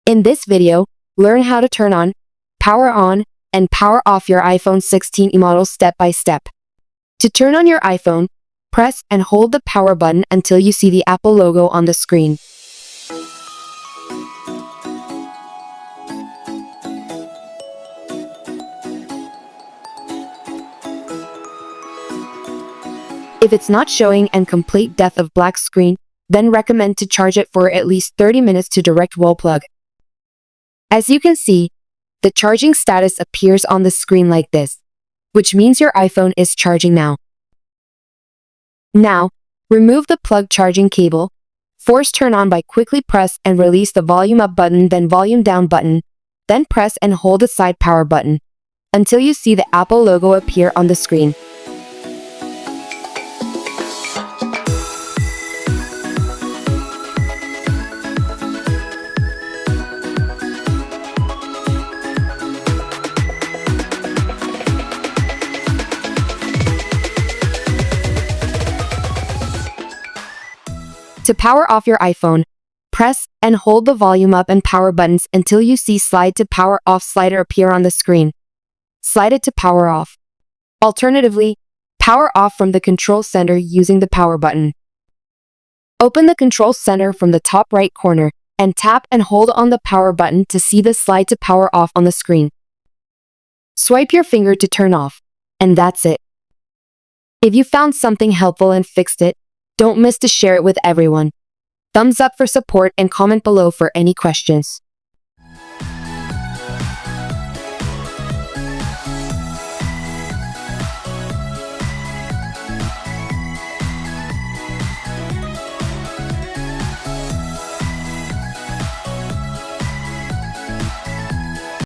In this video, learn how to turn on, and power off your iPhone 16 model step by step. To turn on your iPhone, press and hold the power button until you see the Apple logo on the screen. If it's not showing and complete depth of black screen, then recommend to charge it for at least 30 minutes to direct wall plug. As you can see, the charging status appears on the screen like this, which means your iPhone is charging now. Now, remove the plug charging cable, force turn on by quickly press and release the volume up button then volume down button, then press and hold the side power button, until you see the Apple logo appear on the screen. To power off your iPhone, press and hold the volume up and power buttons until you see slide to power off slider appear on the screen. Slide it to power off. Alternatively, power off from the control center using the power button. Open the control center from the top right corner and tap and hold on the power button to see the slide to power off on the screen. Swipe your finger to turn off, and that's it. If you found something helpful and fixed it, don't miss to share it with everyone. Thumbs up for support and comment below for any questions.